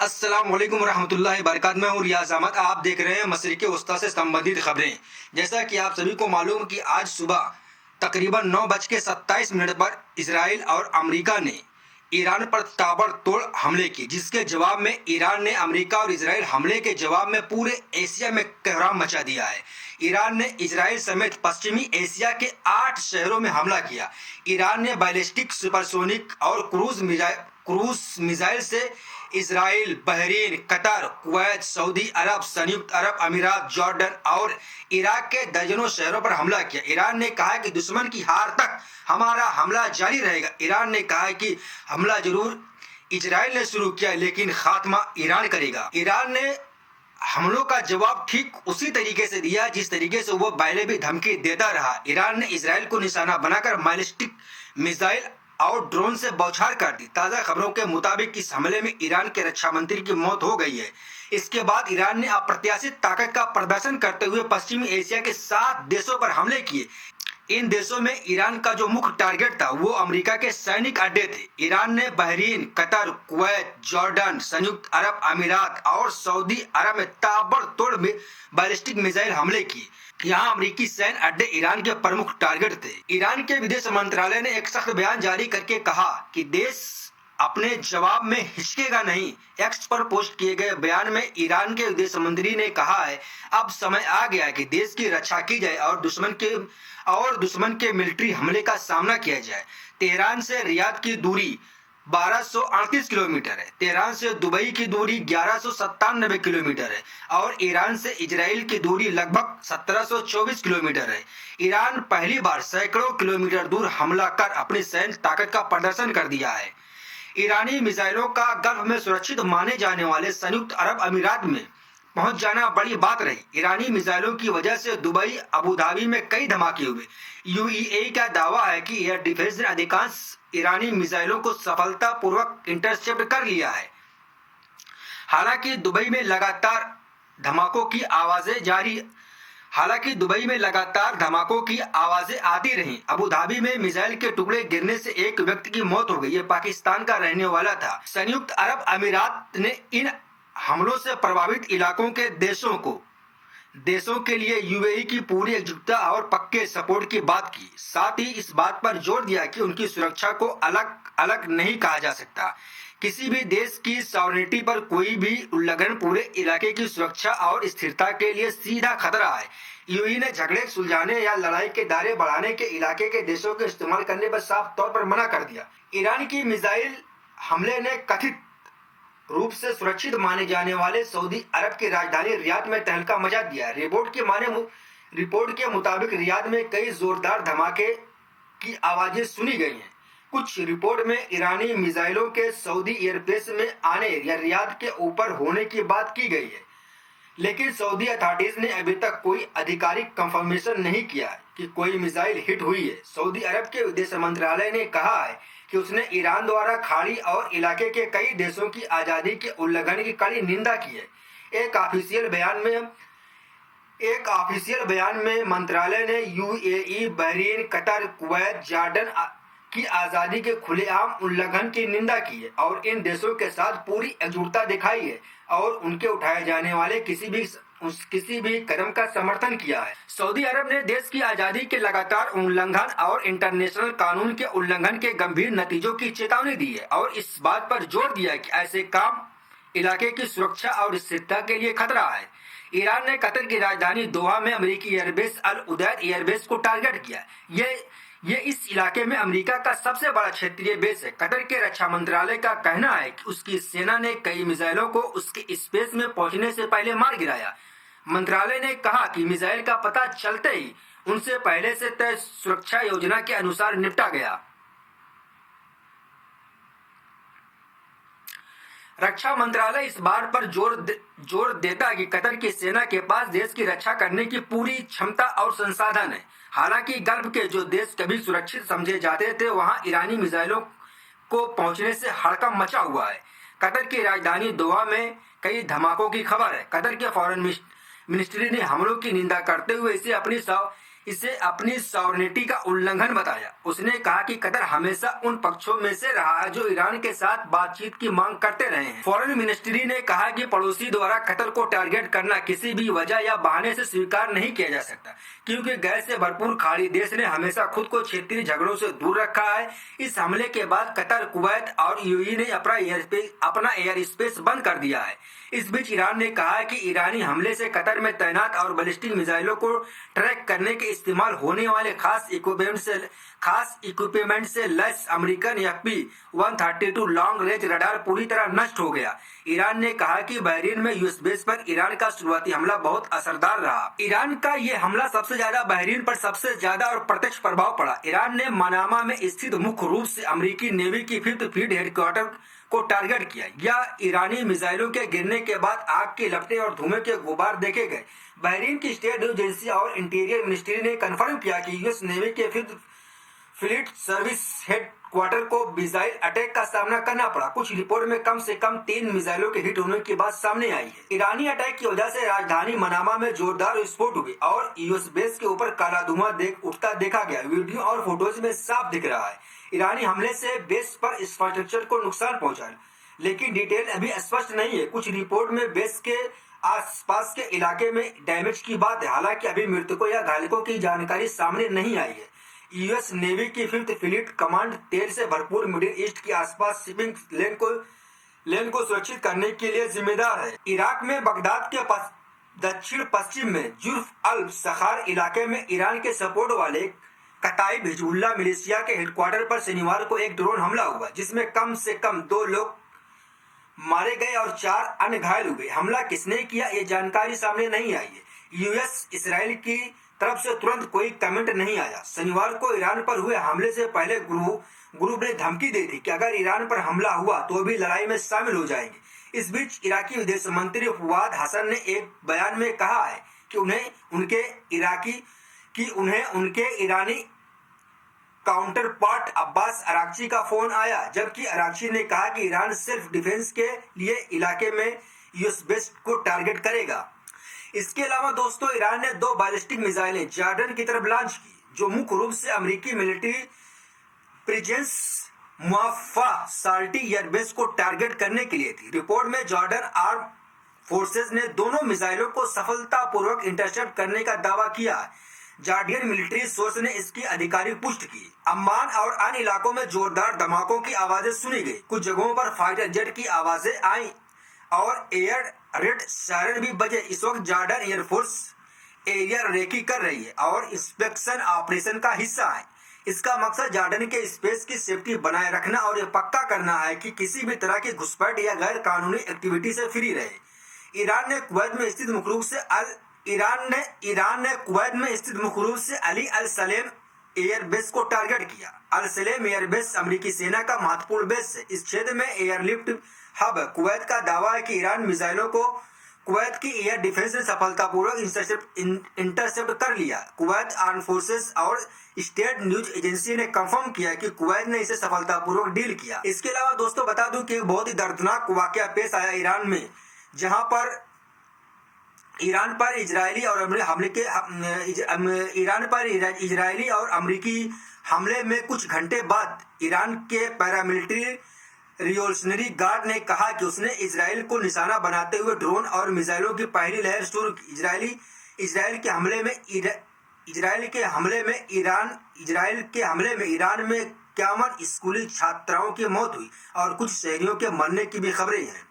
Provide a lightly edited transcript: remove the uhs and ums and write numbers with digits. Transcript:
अस्सलाम वालेकुम रहमतुल्लाहि बरकात। मैं हूँ रियाज अहमद। आप देख रहे हैं मशरिक़ वस्ता से संबंधित खबरें। जैसा कि आप सभी को मालूम कि आज सुबह तकरीबन 9:27 पर इसराइल और अमेरिका ने ईरान पर ताबड़तोड़ हमले किए, जिसके जवाब में ईरान ने अमेरिका और इसराइल हमले के जवाब में पूरे एशिया में कोहराम मचा दिया है। ईरान ने इसराइल समेत पश्चिमी एशिया के 8 शहरों में हमला किया। ईरान ने बैलिस्टिक, सुपरसोनिक और क्रूज मिसाइल से Israel, Bahrain, Qatar, Kuwait, Saudi Arab, संयुक्त अरब अमीरात, जॉर्डन और इराक के दर्जनों शहरों पर हमला किया। ईरान ने कहा कि दुश्मन की हार तक हमारा हमला जारी रहेगा। ईरान ने कहा कि हमला जरूर इजराइल ने शुरू किया, लेकिन खात्मा ईरान करेगा। ईरान ने हमलों का जवाब ठीक उसी तरीके से दिया जिस तरीके से वो पहले भी धमकी देता रहा। ईरान ने इसराइल को निशाना बनाकर बैलिस्टिक मिसाइल और ड्रोन से बौछार कर दी। ताज़ा खबरों के मुताबिक इस हमले में ईरान के रक्षा मंत्री की मौत हो गई है। इसके बाद ईरान ने अप्रत्याशित ताकत का प्रदर्शन करते हुए पश्चिमी एशिया के 7 देशों पर हमले किए। इन देशों में ईरान का जो मुख्य टारगेट था वो अमेरिका के सैनिक अड्डे थे। ईरान ने बहरीन, कतर, कुवैत, जॉर्डन, संयुक्त अरब अमीरात और सऊदी अरब में ताबड़तोड़ बैलिस्टिक मिसाइल हमले किए। यहाँ अमेरिकी सैन्य अड्डे ईरान के प्रमुख टारगेट थे। ईरान के विदेश मंत्रालय ने एक सख्त बयान जारी करके कहा कि देश अपने जवाब में हिचकेगा नहीं। एक्स पर पोस्ट किए गए बयान में ईरान के विदेश मंत्री ने कहा है, अब समय आ गया है कि देश की रक्षा की जाए और दुश्मन के मिलिट्री हमले का सामना किया जाए। तेहरान से रियाद की दूरी 1238 किलोमीटर है। तेहरान से दुबई की दूरी 1197 किलोमीटर है और ईरान से इजराइल की दूरी लगभग 1724 किलोमीटर है। ईरान पहली बार सैकड़ों किलोमीटर दूर हमला कर अपनी सैन्य ताकत का प्रदर्शन कर दिया है। ईरानी मिसाइलों का गल्फ में सुरक्षित माने जाने वाले संयुक्त अरब अमीरात में पहुंच जाना बड़ी बात रही। ईरानी मिसाइलों की वजह से दुबई, अबू धाबी में कई धमाके हुए। यूएई का दावा है कि एयर डिफेंस ने अधिकांश ईरानी मिसाइलों को सफलतापूर्वक इंटरसेप्ट कर लिया है। हालांकि दुबई में लगातार धमाकों की आवाजें आती रहीं। अबू धाबी में मिसाइल के टुकड़े गिरने से एक व्यक्ति की मौत हो गई। ये पाकिस्तान का रहने वाला था। संयुक्त अरब अमीरात ने इन हमलों से प्रभावित इलाकों के देशों के लिए यूएई की पूरी एकजुटता और पक्के सपोर्ट की बात की। साथ ही इस बात पर जोर दिया कि उनकी सुरक्षा को अलग अलग नहीं कहा जा सकता। किसी भी देश की सॉवरेनिटी पर कोई भी उल्लंघन पूरे इलाके की सुरक्षा और स्थिरता के लिए सीधा खतरा है। यूएई ने झगड़े सुलझाने या लड़ाई के दायरे बढ़ाने के इलाके के देशों के इस्तेमाल करने पर साफ तौर पर मना कर दिया। ईरान की मिसाइल हमले ने कथित रूप से सुरक्षित माने जाने वाले सऊदी अरब की राजधानी रियाद में तहलका मचा दिया। रिपोर्ट के मुताबिक रियाद में कई जोरदार धमाके की आवाजें सुनी गई हैं। कुछ रिपोर्ट में ईरानी मिसाइलों के सऊदी एयरबेस में आने या रियाद के ऊपर होने की बात की गई है, लेकिन सऊदी अथॉरिटीज ने अभी तक कोई आधिकारिक कंफर्मेशन नहीं किया कि कोई मिसाइल हिट हुई है। सऊदी अरब के विदेश मंत्रालय ने कहा है कि उसने ईरान द्वारा खाड़ी और इलाके के कई देशों की आज़ादी के उल्लंघन की कड़ी निंदा की है। एक ऑफिशियल बयान में मंत्रालय ने UAE, Bahrain, Qatar, Kuwait, Jordan की आज़ादी के खुलेआम उल्लंघन की निंदा की है और इन देशों के साथ पूरी एकजुटता दिखाई है और उनके उठाए जाने वाले किसी भी कदम का समर्थन किया है। सऊदी अरब ने देश की आज़ादी के लगातार उल्लंघन और इंटरनेशनल कानून के उल्लंघन के गंभीर नतीजों की चेतावनी दी है और इस बात पर जोर दिया कि ऐसे काम इलाके की सुरक्षा और स्थिरता के लिए खतरा है। ईरान ने कतर की राजधानी दोहा में अमेरिकी एयरबेस अल उदैद एयरबेस को टारगेट किया। ये इस इलाके में अमेरिका का सबसे बड़ा क्षेत्रीय बेस है। कतर के रक्षा मंत्रालय का कहना है कि उसकी सेना ने कई मिसाइलों को उसके स्पेस में पहुंचने से पहले मार गिराया। मंत्रालय ने कहा कि मिसाइल का पता चलते ही उनसे पहले से तय सुरक्षा योजना के अनुसार निपटा गया। रक्षा मंत्रालय इस बात पर जोर देता है कि कतर की सेना के पास देश की रक्षा करने की पूरी क्षमता और संसाधन है। हालांकि गल्फ के जो देश कभी सुरक्षित समझे जाते थे, वहां ईरानी मिसाइलों को पहुंचने से हड़कंप मचा हुआ है। कतर की राजधानी दोहा में कई धमाकों की खबर है। कतर के फॉरेन मिनिस्ट्री ने हमलों की निंदा करते हुए इसे अपनी इसे अपनी सॉवरेनिटी का उल्लंघन बताया। उसने कहा कि कतर हमेशा उन पक्षों में से रहा है जो ईरान के साथ बातचीत की मांग करते रहे हैं। फॉरेन मिनिस्ट्री ने कहा कि पड़ोसी द्वारा कतर को टारगेट करना किसी भी वजह या बहाने से स्वीकार नहीं किया जा सकता, क्योंकि गैस से भरपूर खाड़ी देश ने हमेशा खुद को क्षेत्रीय झगड़ों से दूर रखा है। इस हमले के बाद कतर, कुवैत और यूएई ने अपना एयर स्पेस बंद कर दिया है। इस बीच ईरान ने कहा है कि ईरानी हमले से कतर में तैनात और बैलिस्टिक मिसाइलों को ट्रैक करने के इस्तेमाल होने वाले खास इक्विपमेंट से लैस American FP-132 long range radar पूरी तरह नष्ट हो गया। ईरान ने कहा कि बहरीन में यूएस बेस पर ईरान का शुरुआती हमला बहुत असरदार रहा। ईरान का ये हमला सबसे ज्यादा बहरीन पर सबसे ज्यादा और प्रत्यक्ष प्रभाव पड़ा। ईरान ने मनामा में स्थित मुख्य रूप से अमेरिकी नेवी की 5th फ्लीट हेडक्वार्टर को टारगेट किया। यह ईरानी मिसाइलों के गिरने के बाद आग की लपटें और धुएं के गुबार देखे गए। बहरीन की स्टेट न्यूज एजेंसी और इंटीरियर मिनिस्ट्री ने कन्फर्म किया कि यूएस नेवी के 5th फ्लीट सर्विस हेडक्वार्टर को मिसाइल अटैक का सामना करना पड़ा। कुछ रिपोर्ट में कम से कम 3 मिसाइलों के हिट होने की बात सामने आई है। ईरानी अटैक की वजह से राजधानी मनामा में जोरदार विस्फोट हुए और यूएस बेस के ऊपर काला धुआं उठता देखा गया। वीडियो और फोटोज में साफ दिख रहा है ईरानी हमले से बेस पर इंफ्रास्ट्रक्चर को नुकसान पहुंचा, लेकिन डिटेल अभी स्पष्ट नहीं है। कुछ रिपोर्ट में बेस के आसपास के इलाके में डैमेज की बात है, हालांकि अभी मृतकों या घायलों की जानकारी सामने नहीं आई है। यूएस नेवी की 5th फ्लीट कमांड तेल से भरपूर मिडिल ईस्ट के आसपास शिपिंग लेन को सुरक्षित करने के लिए जिम्मेदार है। इराक में बगदाद के दक्षिण पश्चिम में जुर्फ अल सखार इलाके में ईरान के सपोर्ट वाले कताइब हिजबुल्लाह मिलिशिया के हेडक्वार्टर पर शनिवार को एक ड्रोन हमला हुआ, जिसमें कम से कम 2 लोग मारे गए और 4 अन्य घायल हुए। हमला किसने किया, ये जानकारी सामने नहीं आई है। यूएस इसराइल की तरफ से तुरंत कोई कमेंट नहीं आया। शनिवार को ईरान पर हुए हमले से पहले ग्रुप ने धमकी दी थी कि अगर ईरान पर हमला हुआ तो भी लड़ाई में शामिल हो जाएंगे। इस बीच इराकी विदेश मंत्री फवाद हसन ने एक बयान में कहा है कि उन्हें उनके ईरानी काउंटर पार्ट अब्बास अराक्ची का फोन आया, जबकि अराक्ची ने कहा कि ईरान सिर्फ डिफेंस के लिए इलाके में यूएस बेस को टारगेट करेगा। इसके अलावा दोस्तों, ईरान ने 2 बैलिस्टिक मिसाइलें जॉर्डन की तरफ लॉन्च की, जो मुख्य रूप से अमेरिकी मिलिट्री प्रेजेंस मुआफ़ा साल्टी एयरबेस को टारगेट करने के लिए थी। रिपोर्ट में जॉर्डन आर्म फोर्सेस ने दोनों मिसाइलों को सफलतापूर्वक इंटरसेप्ट करने का दावा किया है। जॉर्डियन मिलिट्री सोर्स ने इसकी आधिकारिक पुष्टि की। अम्मान और अन्य इलाकों में जोरदार धमाकों की आवाजें सुनी गई। कुछ जगहों पर फाइटर जेट की आवाजें आई और एयर रेड सायरन भी बजे। इस वक्त जॉर्डन एयरफोर्स एरिया रेकी कर रही है और इंस्पेक्शन ऑपरेशन का हिस्सा है। इसका मकसद जॉर्डन के स्पेस की सेफ्टी बनाए रखना और यह पक्का करना है कि किसी भी तरह की घुसपैठ या गैर कानूनी एक्टिविटी से फ्री रहे। ईरान ने कुवैत में स्थित मुख्य रूप से अली अल सलेम एयरबेस को टारगेट किया। अल सलेम एयरबेस अमेरिकी सेना का महत्वपूर्ण बेस है। इस क्षेत्र में एयरलिफ्ट हब है। कुवैत का दावा है कि ईरान मिसाइलों को कुवैत की एयर डिफेंस ने सफलतापूर्वक इंटरसेप्ट कर लिया। कुवैत आर्म फोर्सेस और स्टेट न्यूज एजेंसी ने कंफर्म किया कि कुवैत ने इसे सफलतापूर्वक डील किया। इसके अलावा दोस्तों बता दूं कि बहुत ही दर्दनाक वाकया पेश आया ईरान में, जहां पर ईरान पर इजरायली और अमेरिकी हमले में कुछ घंटे बाद ईरान के पैरामिलिट्री रिवोल्यूशनरी गार्ड ने कहा कि उसने इजराइल को निशाना बनाते हुए ड्रोन और मिसाइलों की पहली लहर शुरू की। इजराइल के हमले में ईरान में 51 स्कूली छात्राओं की मौत हुई और कुछ शहरियों के मरने की भी खबरें हैं।